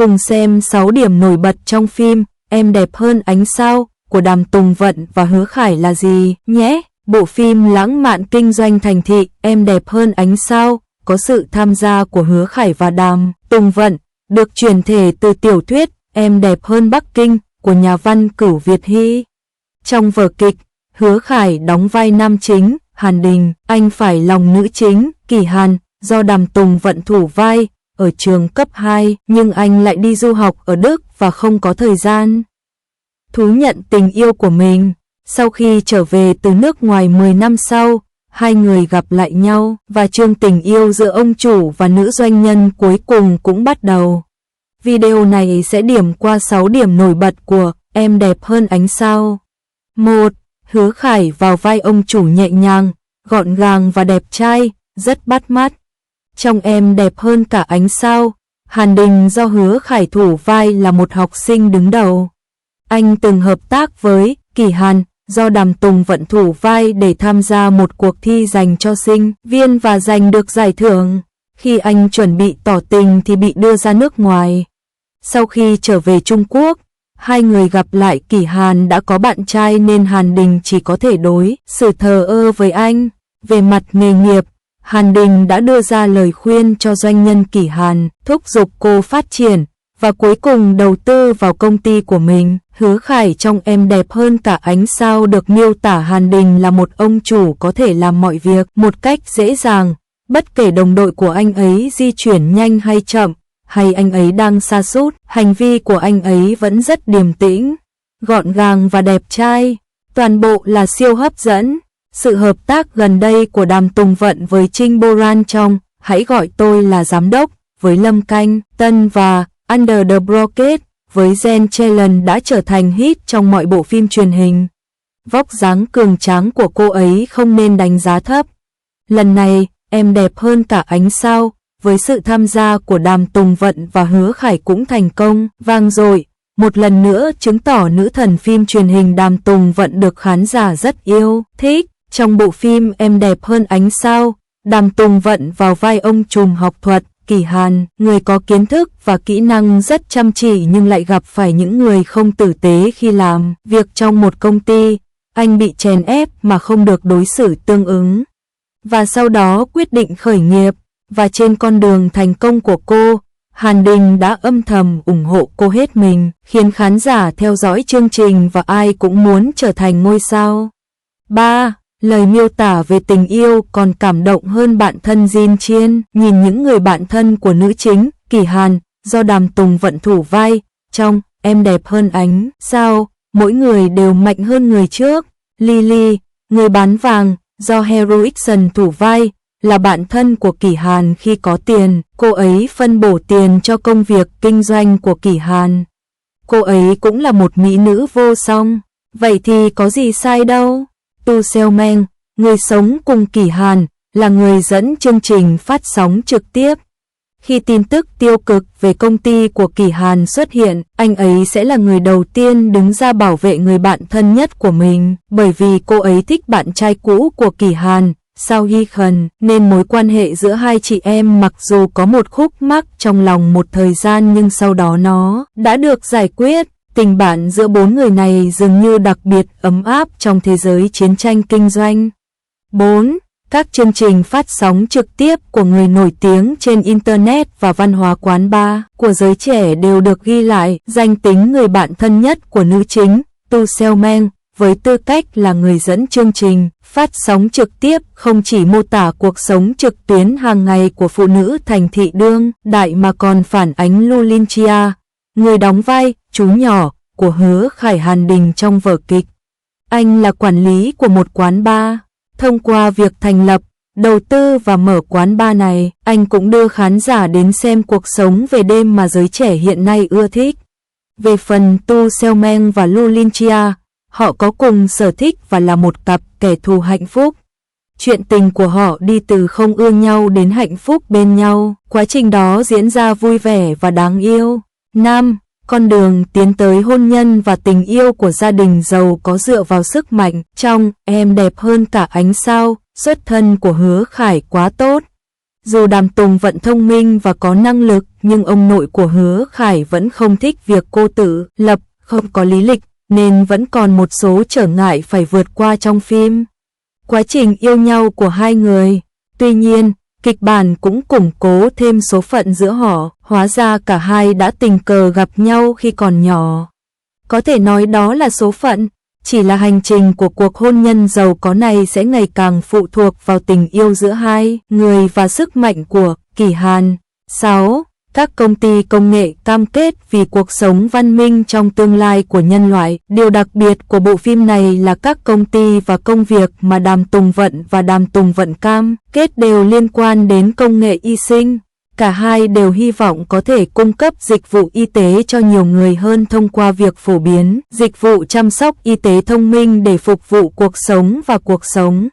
cùng xem 6 điểm nổi bật trong phim Em đẹp hơn ánh sao của Đàm Tùng Vận và Hứa Khải là gì nhé. Bộ phim lãng mạn kinh doanh thành thị Em đẹp hơn ánh sao có sự tham gia của Hứa Khải và Đàm Tùng Vận, được chuyển thể từ tiểu thuyết Em đẹp hơn Bắc Kinh của nhà văn Cửu Việt Hy. Trong vở kịch, Hứa Khải đóng vai nam chính Hàn Đình, anh phải lòng nữ chính Kỳ Hàn, do Đàm Tùng Vận thủ vai, ở trường cấp 2, nhưng anh lại đi du học ở Đức và không có thời gian thú nhận tình yêu của mình. Sau khi trở về từ nước ngoài 10 năm sau, hai người gặp lại nhau và chương tình yêu giữa ông chủ và nữ doanh nhân cuối cùng cũng bắt đầu. Video này sẽ điểm qua 6 điểm nổi bật của Em đẹp hơn ánh sao. 1. Hứa Khải vào vai ông chủ nhẹ nhàng, gọn gàng và đẹp trai, rất bắt mắt. Trong Em đẹp hơn cả ánh sao, Hàn Đình do Hứa Khải thủ vai là một học sinh đứng đầu. Anh từng hợp tác với Kỳ Hàn, do Đàm Tùng Vận thủ vai để tham gia một cuộc thi dành cho sinh viên và giành được giải thưởng. Khi anh chuẩn bị tỏ tình thì bị đưa ra nước ngoài. Sau khi trở về Trung Quốc, hai người gặp lại. Kỳ Hàn đã có bạn trai nên Hàn Đình chỉ có thể đối xử thờ ơ với anh. Về mặt nghề nghiệp, Hàn Đình đã đưa ra lời khuyên cho doanh nhân Kỳ Hàn, thúc giục cô phát triển và cuối cùng đầu tư vào công ty của mình. Hứa Khải trong Em đẹp hơn cả ánh sao được miêu tả Hàn Đình là một ông chủ có thể làm mọi việc một cách dễ dàng, bất kể đồng đội của anh ấy di chuyển nhanh hay chậm, hay anh ấy đang sa sút, hành vi của anh ấy vẫn rất điềm tĩnh, gọn gàng và đẹp trai. Toàn bộ là siêu hấp dẫn. Sự hợp tác gần đây của Đàm Tùng Vận với Trinh Boran trong Hãy gọi tôi là giám đốc, với Lâm Canh Tân và Under the Brocade với Jen Chelen đã trở thành hit trong mọi bộ phim truyền hình. Vóc dáng cường tráng của cô ấy không nên đánh giá thấp. Lần này, Em đẹp hơn cả ánh sao, với sự tham gia của Đàm Tùng Vận và Hứa Khải cũng thành công, vang dội, một lần nữa chứng tỏ nữ thần phim truyền hình Đàm Tùng Vận được khán giả rất yêu thích. Trong bộ phim Em đẹp hơn ánh sao, Đàm Tùng Vận vào vai ông trùm học thuật Kỳ Hàn, người có kiến thức và kỹ năng rất chăm chỉ nhưng lại gặp phải những người không tử tế khi làm việc trong một công ty. Anh bị chèn ép mà không được đối xử tương ứng. Và sau đó quyết định khởi nghiệp, và trên con đường thành công của cô, Hàn Đình đã âm thầm ủng hộ cô hết mình, khiến khán giả theo dõi chương trình và ai cũng muốn trở thành ngôi sao. 3. Lời miêu tả về tình yêu còn cảm động hơn bạn thân Jin Chiên. Nhìn những người bạn thân của nữ chính Kỳ Hàn, do Đàm Tùng Vận thủ vai trong Em đẹp hơn ánh sao, mỗi người đều mạnh hơn người trước. Lily, người bán vàng, do Heroiction thủ vai, là bạn thân của Kỳ Hàn. Khi có tiền, cô ấy phân bổ tiền cho công việc kinh doanh của Kỳ Hàn. Cô ấy cũng là một mỹ nữ vô song, vậy thì có gì sai đâu. Tu Selman, người sống cùng Kỳ Hàn, là người dẫn chương trình phát sóng trực tiếp. Khi tin tức tiêu cực về công ty của Kỳ Hàn xuất hiện, anh ấy sẽ là người đầu tiên đứng ra bảo vệ người bạn thân nhất của mình, bởi vì cô ấy thích bạn trai cũ của Kỳ Hàn, Sao Hy Khẩn, nên mối quan hệ giữa hai chị em mặc dù có một khúc mắc trong lòng một thời gian nhưng sau đó nó đã được giải quyết. Tình bạn giữa bốn người này dường như đặc biệt ấm áp trong thế giới chiến tranh kinh doanh. 4. Các chương trình phát sóng trực tiếp của người nổi tiếng trên Internet và văn hóa quán bar của giới trẻ đều được ghi lại. Danh tính người bạn thân nhất của nữ chính, Tu Selman, với tư cách là người dẫn chương trình phát sóng trực tiếp, không chỉ mô tả cuộc sống trực tuyến hàng ngày của phụ nữ thành thị đương đại mà còn phản ánh Lulinchia, người đóng vai chú nhỏ của Hứa Khải. Hàn Đình trong vở kịch, anh là quản lý của một quán bar. Thông qua việc thành lập, đầu tư và mở quán bar này, anh cũng đưa khán giả đến xem cuộc sống về đêm mà giới trẻ hiện nay ưa thích. Về phần Tu Selman và Lulinchia, họ có cùng sở thích và là một cặp kẻ thù hạnh phúc. Chuyện tình của họ đi từ không ưa nhau đến hạnh phúc bên nhau, quá trình đó diễn ra vui vẻ và đáng yêu. 5. Con đường tiến tới hôn nhân và tình yêu của gia đình giàu có dựa vào sức mạnh. Trong Em đẹp hơn cả ánh sao, xuất thân của Hứa Khải quá tốt. Dù Đàm Tùng Vận thông minh và có năng lực, nhưng ông nội của Hứa Khải vẫn không thích việc cô tự lập, không có lý lịch, nên vẫn còn một số trở ngại phải vượt qua trong phim. Quá trình yêu nhau của hai người. Tuy nhiên, kịch bản cũng củng cố thêm số phận giữa họ, hóa ra cả hai đã tình cờ gặp nhau khi còn nhỏ. Có thể nói đó là số phận, chỉ là hành trình của cuộc hôn nhân giàu có này sẽ ngày càng phụ thuộc vào tình yêu giữa hai người và sức mạnh của Kỷ Hàn. 6. Các công ty công nghệ cam kết vì cuộc sống văn minh trong tương lai của nhân loại. Điều đặc biệt của bộ phim này là các công ty và công việc mà Đàm Tùng Vận và Đàm Tùng Vận cam kết đều liên quan đến công nghệ y sinh. Cả hai đều hy vọng có thể cung cấp dịch vụ y tế cho nhiều người hơn thông qua việc phổ biến dịch vụ chăm sóc y tế thông minh để phục vụ cuộc sống và cuộc sống.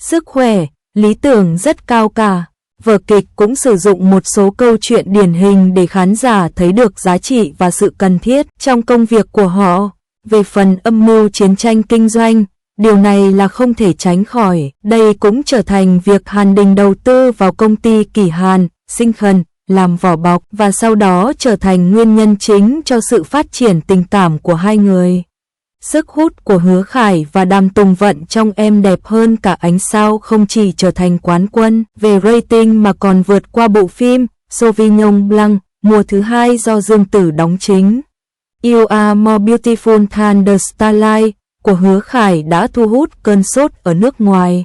Sức khỏe, lý tưởng rất cao cả. Vở kịch cũng sử dụng một số câu chuyện điển hình để khán giả thấy được giá trị và sự cần thiết trong công việc của họ. Về phần âm mưu chiến tranh kinh doanh, điều này là không thể tránh khỏi. Đây cũng trở thành việc Hàn Đình đầu tư vào công ty Kỷ Hàn, Sinh Khẩn, làm vỏ bọc và sau đó trở thành nguyên nhân chính cho sự phát triển tình cảm của hai người. Sức hút của Hứa Khải và Đàm Tùng Vận trong Em Đẹp Hơn Cả Ánh Sao không chỉ trở thành quán quân về rating mà còn vượt qua bộ phim Sauvignon Blanc mùa thứ 2 do Dương Tử đóng chính. You Are More Beautiful Than the Starlight của Hứa Khải đã thu hút cơn sốt ở nước ngoài.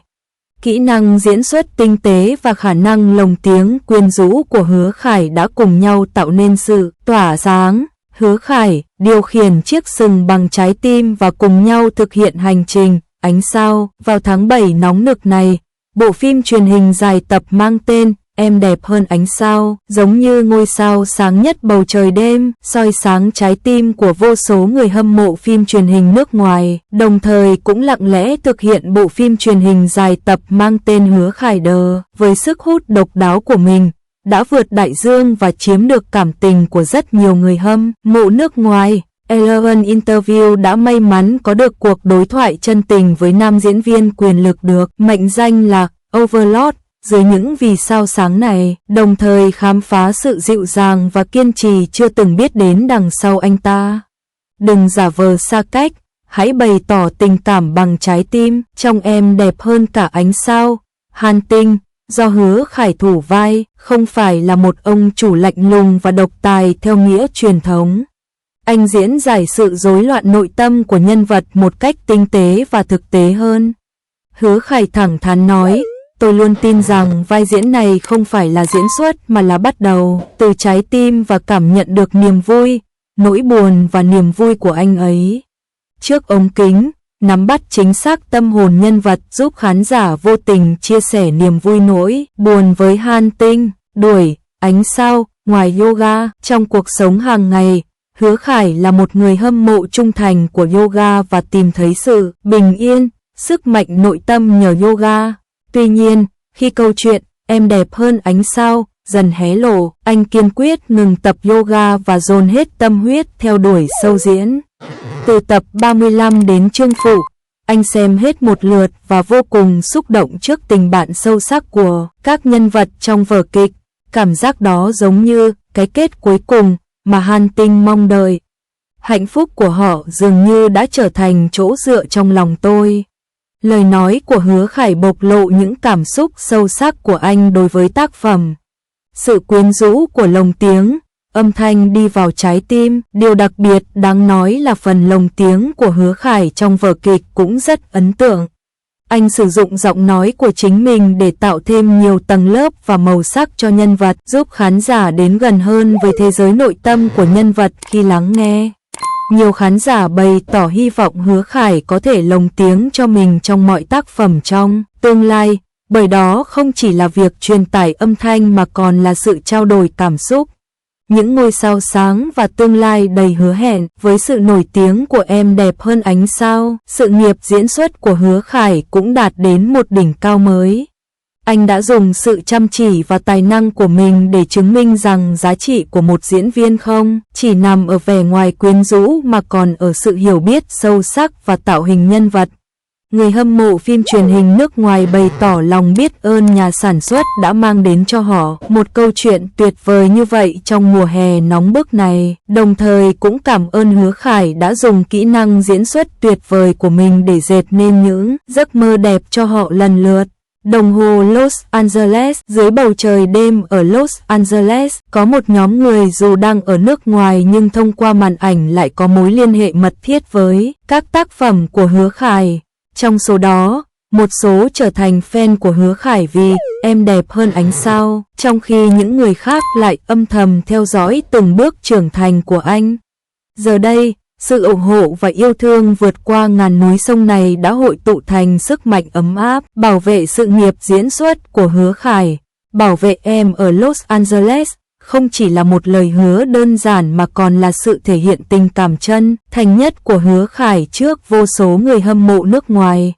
Kỹ năng diễn xuất tinh tế và khả năng lồng tiếng quyến rũ của Hứa Khải đã cùng nhau tạo nên sự tỏa sáng. Hứa Khải điều khiển chiếc sừng bằng trái tim và cùng nhau thực hiện hành trình Ánh Sao. Vào tháng 7 nóng nực này, bộ phim truyền hình dài tập mang tên Em Đẹp Hơn Ánh Sao giống như ngôi sao sáng nhất bầu trời đêm, soi sáng trái tim của vô số người hâm mộ phim truyền hình nước ngoài, đồng thời cũng lặng lẽ thực hiện bộ phim truyền hình dài tập mang tên Hứa Khải Đờ. Với sức hút độc đáo của mình, đã vượt đại dương và chiếm được cảm tình của rất nhiều người hâm mộ nước ngoài. Ellen Interview đã may mắn có được cuộc đối thoại chân tình với nam diễn viên quyền lực được mệnh danh là Overlord dưới những vì sao sáng này, đồng thời khám phá sự dịu dàng và kiên trì chưa từng biết đến đằng sau anh ta. Đừng giả vờ xa cách, hãy bày tỏ tình cảm bằng trái tim. Trong Em Đẹp Hơn Cả Ánh Sao, Hàn Tinh, do Hứa Khải thủ vai, không phải là một ông chủ lạnh lùng và độc tài theo nghĩa truyền thống. Anh diễn giải sự rối loạn nội tâm của nhân vật một cách tinh tế và thực tế hơn. Hứa Khải thẳng thắn nói, tôi luôn tin rằng vai diễn này không phải là diễn xuất mà là bắt đầu từ trái tim và cảm nhận được niềm vui, nỗi buồn và niềm vui của anh ấy. Trước ống kính, nắm bắt chính xác tâm hồn nhân vật giúp khán giả vô tình chia sẻ niềm vui nỗi buồn với Hàn Tinh. Đuổi ánh sao, ngoài yoga, trong cuộc sống hàng ngày, Hứa Khải là một người hâm mộ trung thành của yoga và tìm thấy sự bình yên, sức mạnh nội tâm nhờ yoga. Tuy nhiên, khi câu chuyện Em Đẹp Hơn Ánh Sao dần hé lộ, anh kiên quyết ngừng tập yoga và dồn hết tâm huyết theo đuổi show diễn. Từ tập 35 đến chương phụ, anh xem hết một lượt và vô cùng xúc động trước tình bạn sâu sắc của các nhân vật trong vở kịch. Cảm giác đó giống như cái kết cuối cùng mà Hàn Tinh mong đợi. Hạnh phúc của họ dường như đã trở thành chỗ dựa trong lòng tôi. Lời nói của Hứa Khải bộc lộ những cảm xúc sâu sắc của anh đối với tác phẩm. Sự quyến rũ của lồng tiếng, âm thanh đi vào trái tim. Điều đặc biệt đáng nói là phần lồng tiếng của Hứa Khải trong vở kịch cũng rất ấn tượng. Anh sử dụng giọng nói của chính mình để tạo thêm nhiều tầng lớp và màu sắc cho nhân vật, giúp khán giả đến gần hơn với thế giới nội tâm của nhân vật khi lắng nghe. Nhiều khán giả bày tỏ hy vọng Hứa Khải có thể lồng tiếng cho mình trong mọi tác phẩm trong tương lai, bởi đó không chỉ là việc truyền tải âm thanh mà còn là sự trao đổi cảm xúc. Những ngôi sao sáng và tương lai đầy hứa hẹn. Với sự nổi tiếng của Em Đẹp Hơn Ánh Sao, sự nghiệp diễn xuất của Hứa Khải cũng đạt đến một đỉnh cao mới. Anh đã dùng sự chăm chỉ và tài năng của mình để chứng minh rằng giá trị của một diễn viên không chỉ nằm ở vẻ ngoài quyến rũ mà còn ở sự hiểu biết sâu sắc và tạo hình nhân vật. Người hâm mộ phim truyền hình nước ngoài bày tỏ lòng biết ơn nhà sản xuất đã mang đến cho họ một câu chuyện tuyệt vời như vậy trong mùa hè nóng bức này, đồng thời cũng cảm ơn Hứa Khải đã dùng kỹ năng diễn xuất tuyệt vời của mình để dệt nên những giấc mơ đẹp cho họ lần lượt. Đồng hồ Los Angeles. Dưới bầu trời đêm ở Los Angeles, có một nhóm người dù đang ở nước ngoài nhưng thông qua màn ảnh lại có mối liên hệ mật thiết với các tác phẩm của Hứa Khải. Trong số đó, một số trở thành fan của Hứa Khải vì Em đẹp hơn ánh sao, trong khi những người khác lại âm thầm theo dõi từng bước trưởng thành của anh. Giờ đây, sự ủng hộ và yêu thương vượt qua ngàn núi sông này đã hội tụ thành sức mạnh ấm áp, bảo vệ sự nghiệp diễn xuất của Hứa Khải. Bảo vệ em ở Los Angeles không chỉ là một lời hứa đơn giản mà còn là sự thể hiện tình cảm chân thành nhất của Hứa Khải trước vô số người hâm mộ nước ngoài.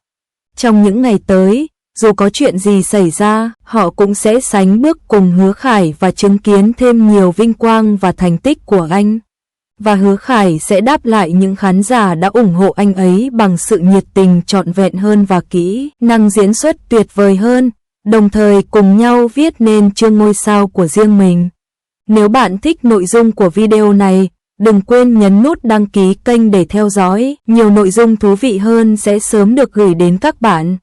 Trong những ngày tới, dù có chuyện gì xảy ra, họ cũng sẽ sánh bước cùng Hứa Khải và chứng kiến thêm nhiều vinh quang và thành tích của anh. Và Hứa Khải sẽ đáp lại những khán giả đã ủng hộ anh ấy bằng sự nhiệt tình trọn vẹn hơn và kỹ năng diễn xuất tuyệt vời hơn, đồng thời cùng nhau viết nên chương ngôi sao của riêng mình. Nếu bạn thích nội dung của video này, đừng quên nhấn nút đăng ký kênh để theo dõi, nhiều nội dung thú vị hơn sẽ sớm được gửi đến các bạn.